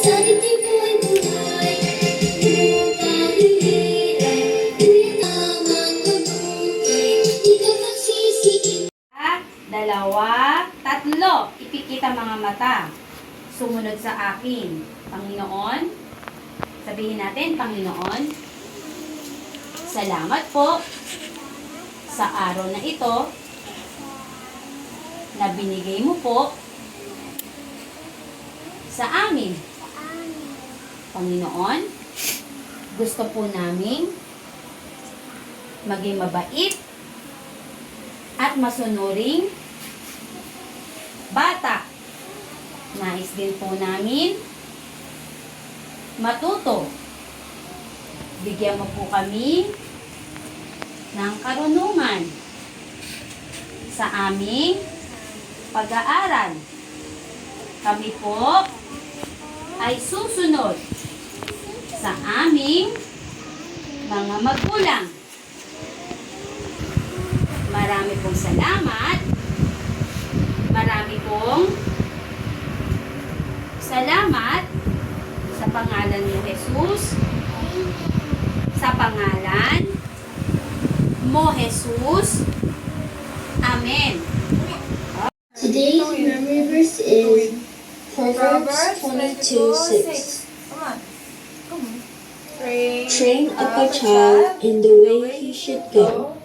Sa dibdib ko'y buhay, upang hihirap, ngunit ang mabuti, di ka magsisiin. Dalawa, tatlo. Ipikit ang mga mata. Sumunod sa akin. Panginoon. Sabihin natin, Panginoon. Salamat po sa araw na ito na binigay mo po sa amin. Panginoon, gusto po namin maging mabait at masunuring bata. Nais din po namin matuto. Bigyan mo po kami ng karunungan sa aming pag-aaral. Kami po ay susunod sa aming mga magulang. Marami pong salamat. Marami pong salamat sa pangalan mo, Jesus. Sa pangalan mo, Jesus. Amen. Today's memory verse is Proverbs 22:6. Come on. Train up a child in the way he should go,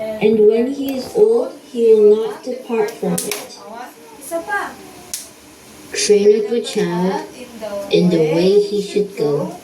and when he is old, he will not depart from it. Isa pa. Train up a child in the way he should go.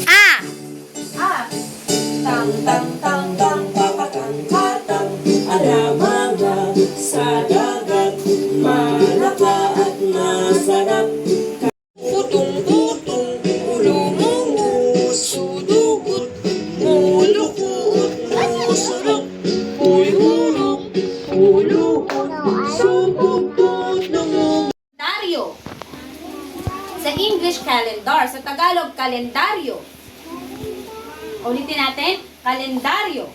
Ah! Ah. Tang tang tang tang papatang patang alamaga sa dagat malaka at masarap. Putong-putong ulo mong sudugot mulukot masarap uy hulog hulukot sudugot ng Kalendaryo. Sa English, calendar. Sa Tagalog, kalendaryo. Ulitin natin, kalendaryo.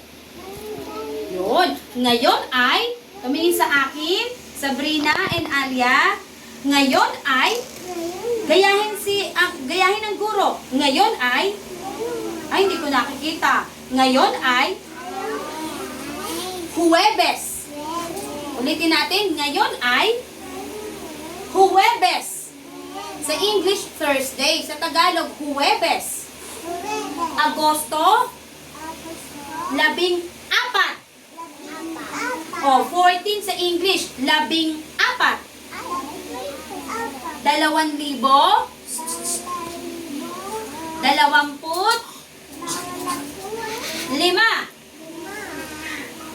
Yun. Ngayon ay, tumingin sa akin, Sabrina and Alia. Ngayon ay, gayahin ng guro. Ngayon ay hindi ko nakikita. Ngayon ay, Huwebes. Ulitin natin, ngayon ay, Huwebes. Sa English, Thursday. Sa Tagalog, Huwebes. Agosto, 14. O, 14 sa English, 14. 2,000, 25.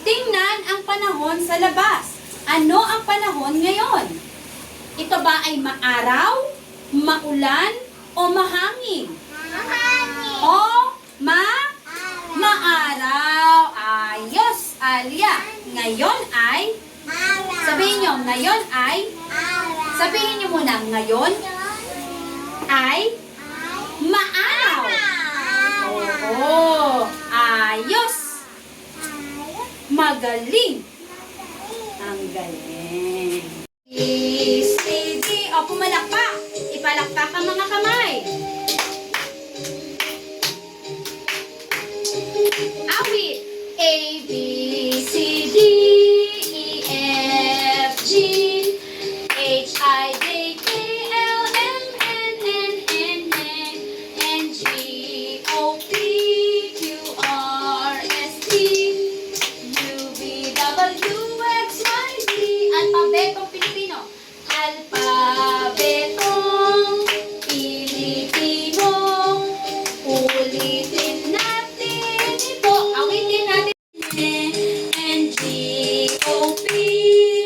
Tingnan ang panahon sa labas. Ano ang panahon ngayon? Ito ba ay maaraw, maulan, o mahangin? O maaraw. Ayos, Alia. Ngayon ay, sabihin nyo, ngayon ay, sabihin nyo muna, ngayon ay maaraw. Oo, ayos. Magaling. Ang galing. ECD. O, pumalakpak. Ipalakpak ang mga kamay. Awit. A, B, C, D, E, F, G, H, I, J, K, L, M, N, N, G, O, P, Q, R, S, T, U, V, W, X, Y, Z. Alpabetong Pilipino. Alpabetong Pilipino. Ulitin natin ito. Awitin natin. N, G, O, P,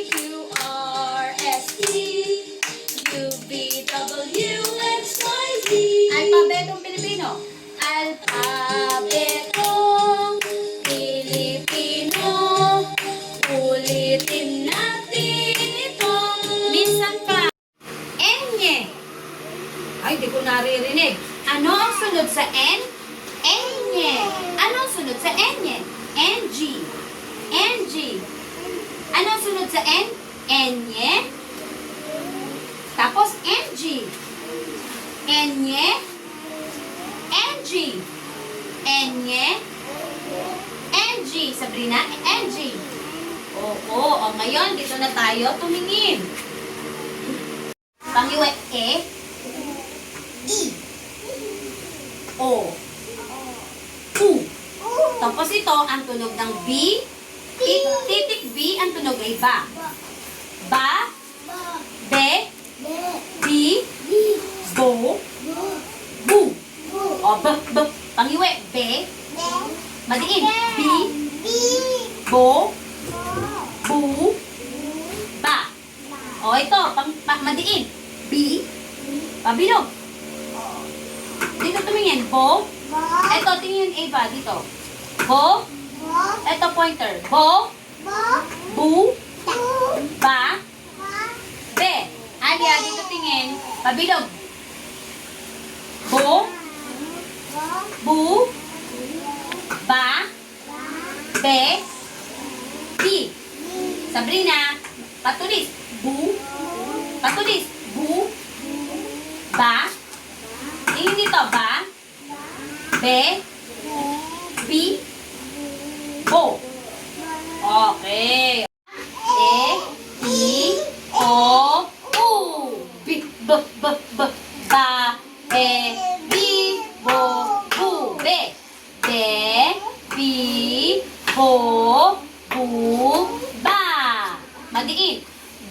Q, R, S, T, U, V, W, X, Y, Z. Alpabetong Pilipino. Alpabetong Pilipino. Ulitin natin ito. Minsan pa. Enye. Ay, di ko naririnig. Ano ang sunod sa N? Enye. Ano ang sunod sa Enye? NG. NG. Ano ang sunod sa N? Enye. Tapos N. Enye. Angie. Enye. Angie. Sabrina, Angie. Oo. O, ngayon, dito na tayo tumingin. Pangiwe, E. I. O. U. Tapos ito, ang tunog ng B. Titik B, ang tunog ay ba. Ba. Be. Bi. Bo. Bu. O, b. Pangiwe, be. Madiin. Bi. Bo. Bu. Ba. O, ito, madiin. Bi. Pabilog. Dito tumingin. Bo. Ito, tingin Ava, dito. Bo. Ito pointer. Bo. Bu. Ba. Be. Alia, dito tingin. Pabilog. Bo. Bu. Ba. Be. Bi. Sabrina, patulis. Bu. Patulis. Bu. Ba. Tingin dito. Ba. Be. Bi. Bo. Okay. E. I. O. U. Bi. B. Ba. E. Bi. Bo. Bu. Be. Be. Bi. Bo. Bu. Ba. Madiin.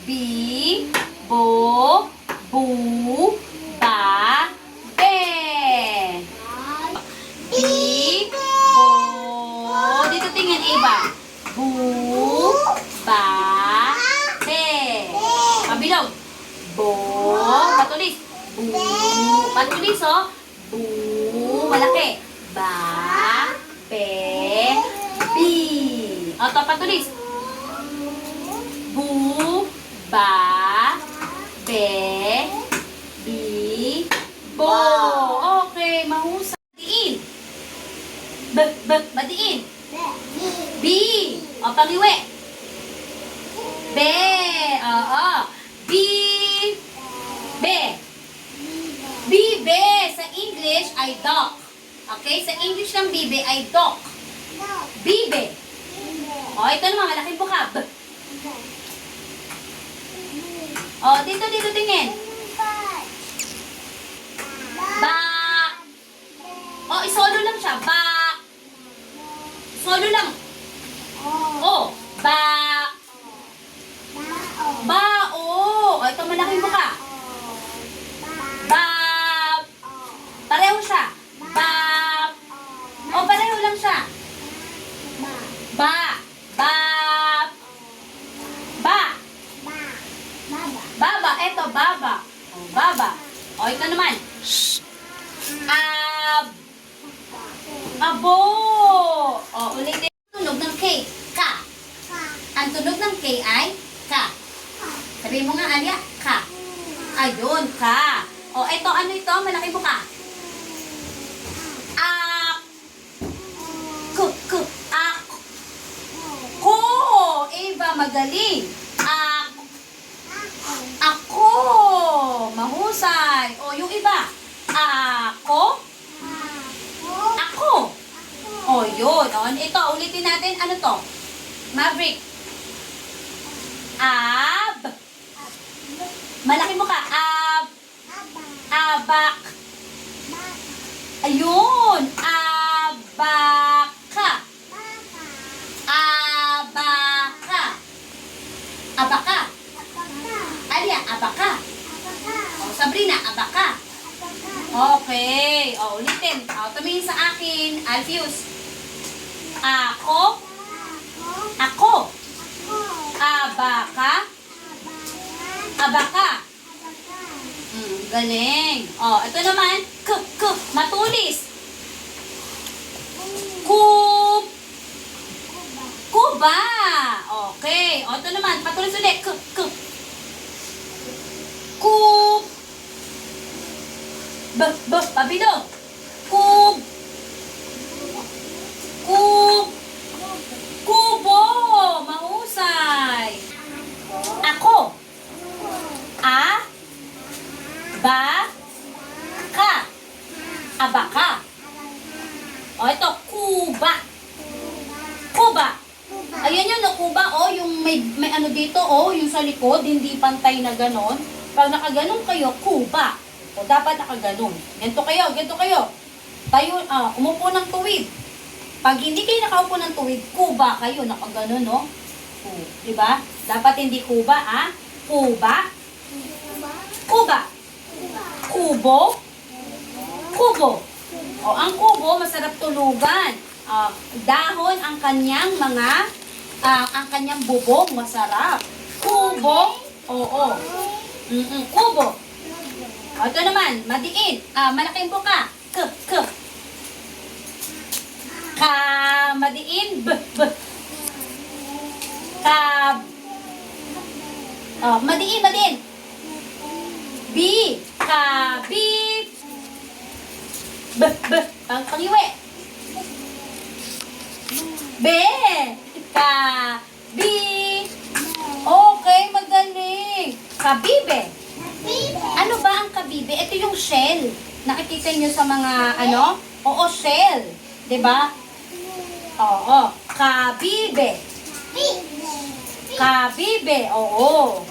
Bi. Bo. Bu. Ba. Be. Bi. Bo. Dito tingin, Eva. Bu. Ba. Be. Pabilog. Bo. Patulis. Bu. Patulis, oh. Bu. Malaki. Ba. Be. Bi. O, to, patulis. Bu. Ba. Be. Bi. Bo. Okay, mahusay. Madiin. Madiin. B. O, pangiwi. Be. Oo. B. Be. Bibe sa English ay dog. Okay? Sa English ng bibe ay dog. Bibe. O, ito naman, malaking bukab. O, dito tingin. Ba. O, isolo lang siya. Ba. Solo lang. O, ba. Ba, o. O, ito malaking buka. Ba. Pareho siya. Ba. O, pareho lang siya. Ba. Ba. Ba. Baba. Eto, baba. O, baba. O, ito naman. Abo. O, ulitin. Tunog ng K. Ka. Ang tunog ng K ay ka. Sabihin mo nga, Alia. Ka. Ayun, ka. O, eto, ano ito? Malaki mo ka. Ak. Ko. Eva, magaling. Ako. Mahusay. O, yung iba. Ako. Ako. O, yun. O, ito, ulitin natin. Ano to? Maverick. Malaki mo ka. Abak. Ayun. Abaka. Abaka. Abaka. Alia, abaka. O, Sabrina, abaka. Okay. O, ulitin. O, tumingin sa akin. Alfius. Ako. Ako. Abaka. Abaka. Galing. O, ito naman. Matulis. Kuba. Okay. O, ito naman. Patulis ulit. Pabilog. Kubo. Mahusay. Ako. Ba. Abaka. O, ito, kuba. Kuba. Ayan yun, no, kuba, yung may ano dito, yung sa likod, hindi pantay na ganon. Pag nakaganon kayo, kuba. O, dapat nakaganon. Ganito kayo. Tayo, umupo ng tuwid. Pag hindi kayo nakaupo ng tuwid, kuba kayo, nakaganon, no? Diba? Dapat hindi kuba, Kuba. Kuba. Kubo. Kubo. O, ang kubo, masarap tulugan. Dahon ang kanyang ang kanyang bubong, masarap. Kubo, oo. Kubo. O, ito naman, madiin. Malaking buka. K. Madiin, b. Madiin. B. Kabib. B. Pangiwi. B. Kabi. Okay, magaling. Kabibe. Ano ba ang kabibe? Ito yung shell. Nakikita nyo sa mga, Oo, shell. Diba? Oo. Kabibe. Kabibe, oo.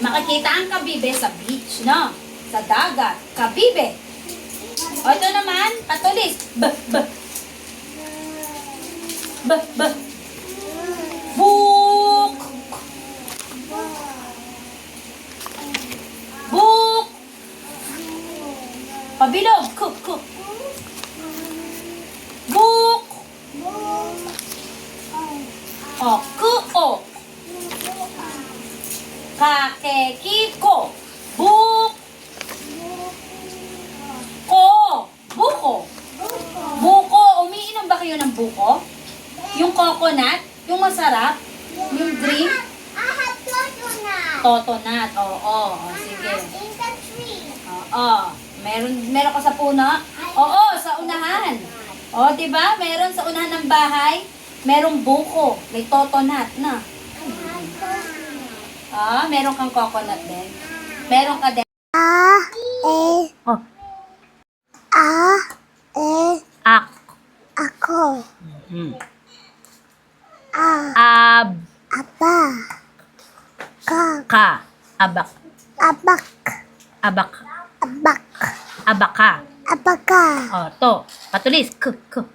Makikita ang kabibe sa beach, no? Sa dagat. Kabibe. O, ito naman, patulis. B. Buk. Buk. Pabilog. K. Buk. O, K-o. Kakekiko. Buk. Ko. Buko. Buko. Umiinom ba kayo ng buko? Yung coconut? Yung masarap? Yung drink? Totonat. Oo. Sige. Oo. Meron ka sa puno? Oo, sa unahan. Diba? Meron sa unahan ng bahay. Merong buko. May totonat na. Meron kang coconut din. Meron ka din. Ak. Ako. Ab. Apa. Ka. Abak. Abak. Abak. Abak. Abaka. Abaka. To. Patulis. K. Kuk.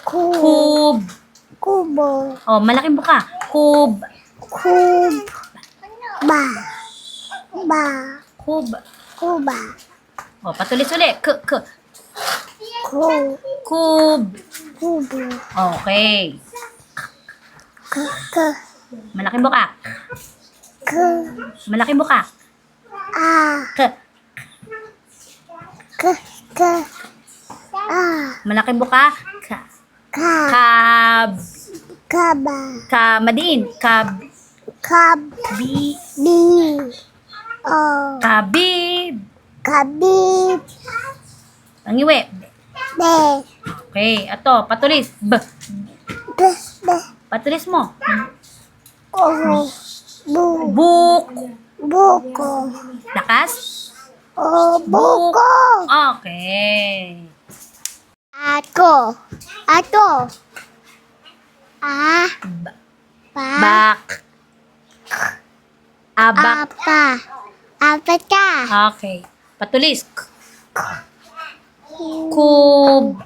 Kub. Kubo. Malaking buka. Kub. Ba. Kub. Kuba. Patulis ulit. K. Kub. Kubo. Okay. K. Malaking buka. Malaking buka. K. Malaking buka. Kab. Kaba. Madiin. Kab. Kabi. Kabib. Kabib. Pangiwi. Be. Okay. Ato. Patulis. B. Be. Patulis mo. Buk. Buk. Buko. Lakas. Buko. Okay. Ato. Bak. Abak. Apaka. Okay. Patulis. Kub.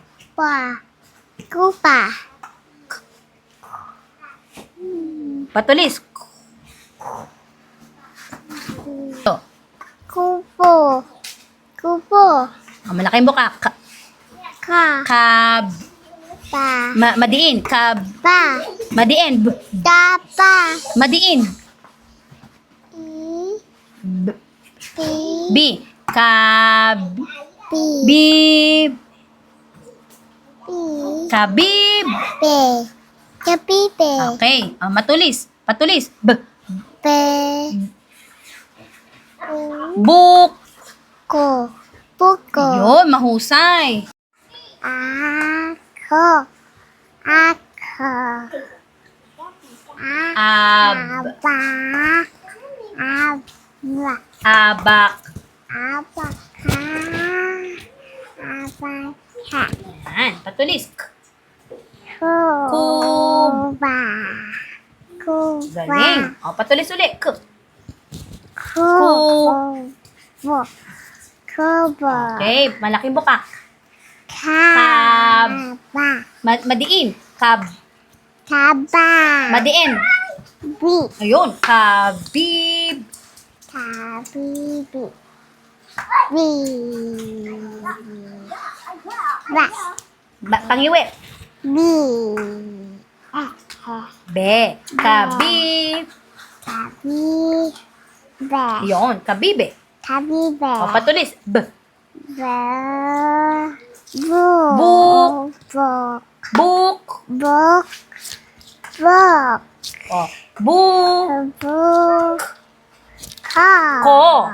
Kupa. Patulis. To. Kupo. Malaking buka. Kab. Madiin. Kab. Madiin. Tapa. Madiin. B. Kab. Bib. Kabib. Kapipe. Okay. Matulis. Patulis. B. Buk. Buko. Yun, mahusay. Ako. Ab. Aba. Abak. Apa ka? Apa ka? Yan. Patulis. Kuba. Kuba. Galing. O, patulis ulit. Kubo. Kubo. Okay, malaking bukak. Kaba. Madiin. Kaba. Madiin. Bi. Ayun. Kabib. Kabibi. Bi. Ba. Pangiwi. Bi. Be. Kabib. Kabibe. Ayun. Kabibe. Kabibe. O, patulis. B. Buk. Buk. Buk. Buk. Buk. Buk. O, bu. Buk. Ka. Ko.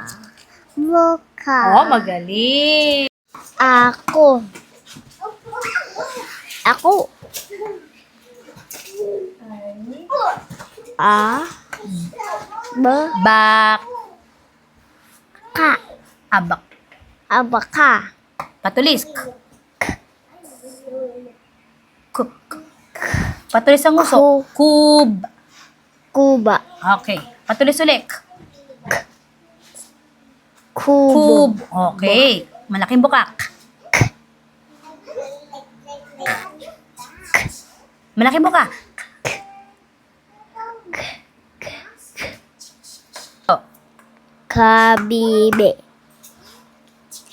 Buka. O, magaling. Ako. Ako. A. B. Bak. Ka. Abak. Abaka. Patulis. Patulis ang uso. Kub. Kuba. Okay. Patulis ulit. Kubo. Kub. Okay. Malaking bukak. Malaking bukak. Oh. Kabibe.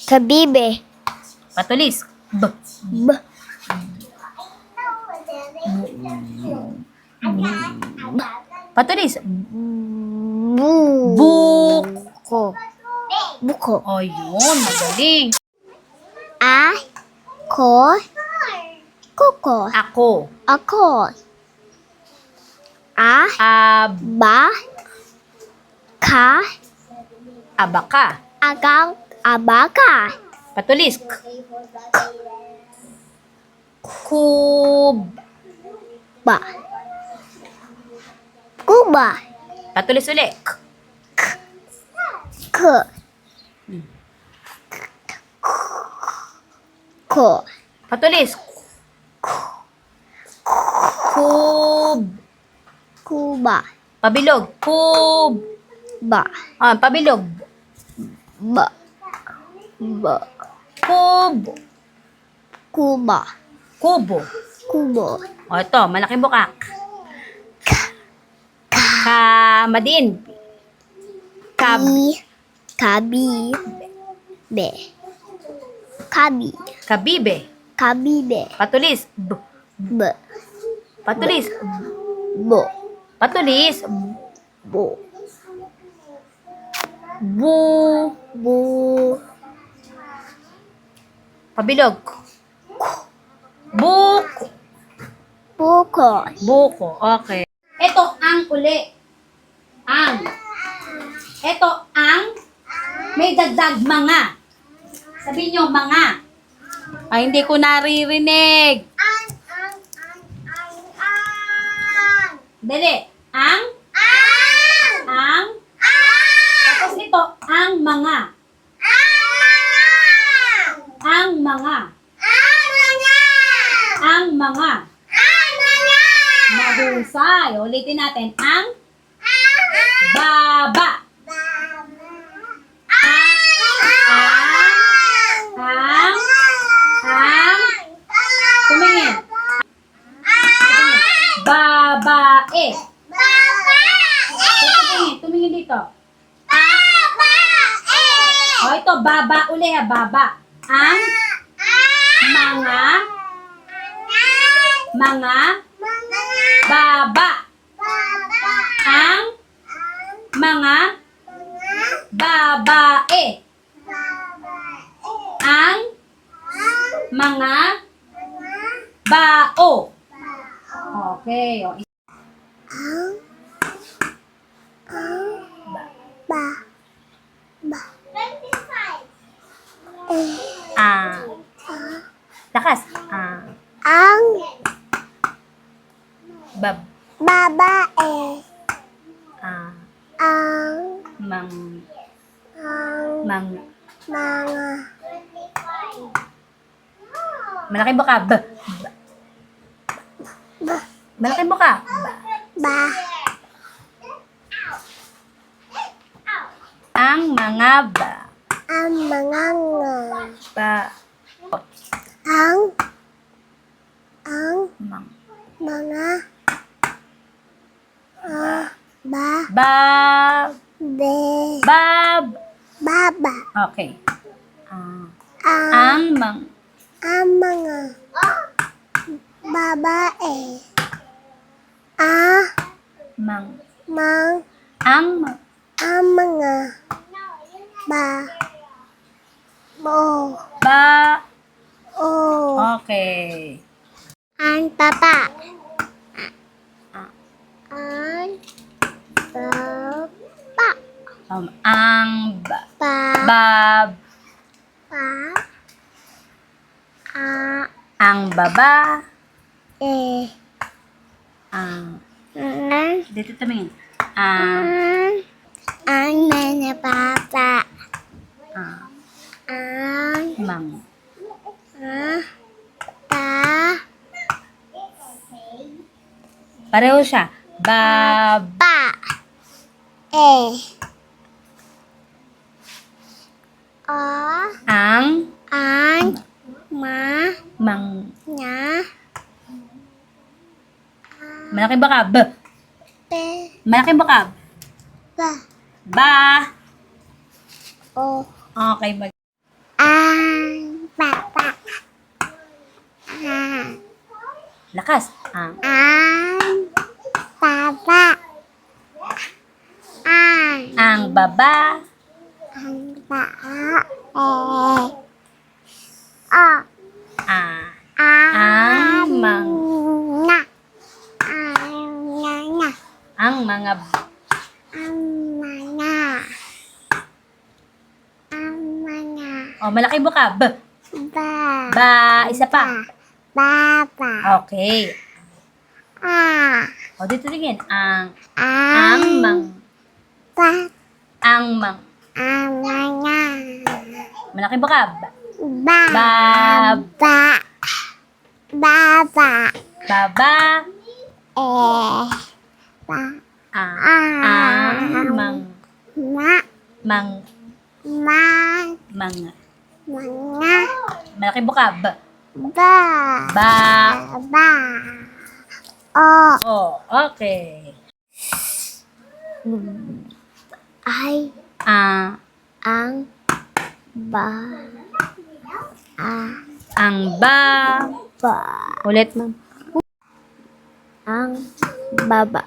Kabibe. Patulis. B. B. Patulis. Bu. Buk. Buko. Buko. O, yun. Magaling. A. Ko. Kuko. Ako. Ako. A. Ab. Ba. Ka. Abaka. Agang. Abaka. Patulis. Kub. Ba. Kuba. Patulis ulit. K. Ko. Patulis. Kub. Kuba. Pabilog. Kub. Ba. Ah, pabilog. Ba. Ba. Kub. Kuba. Kubo. Kubo. O, ito. Malaking bukak. Kamadin. Kab. Kabi. Be. Kabi. Kabibe. Kabibe. Patulis. B. B. Patulis. Bo. Patulis. Bo. Bu. Bu. Pabilog. Buk. Buko. Buko. Okay. Ito ang uli. Ang. Ito ang may dagdag mga. Sabihin nyo, mga. Ay, hindi ko naririnig. Dali. Ang. Ang. Tapos ito, ang mga. Ang mga. Ang mga. Mahusay. Ulitin natin. Ang. Baba. Ang. Tumingin. Babae. Tumingin dito. O, ito, baba uli ha, baba. Ang mga baba. Ang mga babae. Ang mga bao. Okay. O, Ba. Ba. lakas. Ang Bab. babae. Ah, Ang mang, ang mang, mga Malaki buka. B. ba Malaki buka. ba Ang mga ang mga ba. ang Mang. mga ba Bab. be Bab. baba Okay. ang Ang mang. ang mga babae Mang. mang Ang mang. ang mga ba bo Ba. o Okay. ang papa Ah. ang papa Ang ba. pa Bab. pa a Ang baba. Ang. ang Dito tumingin. Ang. ang mga papa ang Mang. pa Pareho siya. Bab. pa Ang. ang ma Mang. nya Malaki baka. B. pe Malaki baka. ba Ba. o Okay. ang papa ang Lakas. Ang. papa Ang baba. ang paa Ang mang. na ang na Ang mga. ang mga ang mga Oh, malaki buka. B. ba Ba. Isa pa. baba Okay. O, dito tingin. Ang. Ang ang mang. pa Ang mang. ang mga Malaki buka. B. ba Bab. ba baba Baba. ba Ang mang. ma Mang. ma Mga. mga Malaki buka. B. ba Ba. ba Oh, okay. ay Ah, ang ba ang ba. ba Ulit, ma'am. ang baba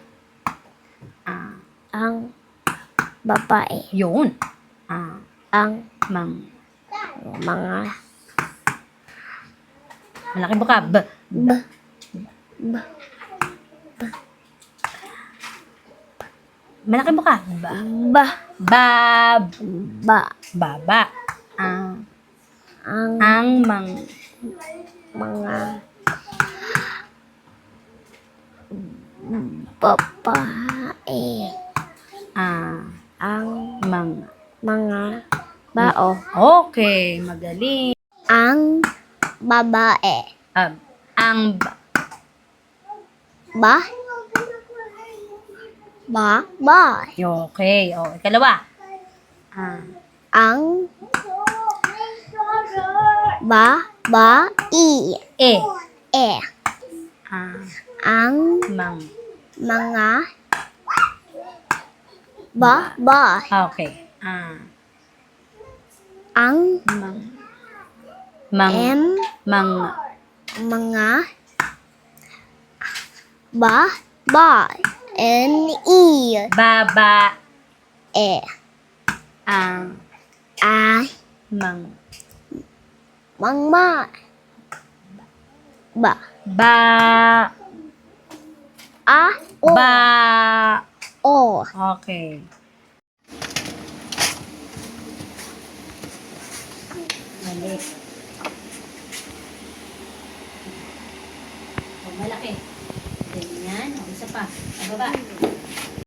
Ah, ang babae yun. ang Mang. mga Malaki buka. B. ba ba Malaki buka. Ba. ba Bab. ba Baba. Ang ang mang. mga babae Ang mang. mga bao Okay, magaling. ang babae Ang ba ba okay. Oh, ikalawa. ang i E. ang Mang. mga ba Okay. ang Mang. Mang. m Mang. mga ba n e Baba. e Ang a mang. mangma ba Ba. o Ba. o Okay. Mali. Oh, malaki. Ganyan. O, isa pa. Sa baba.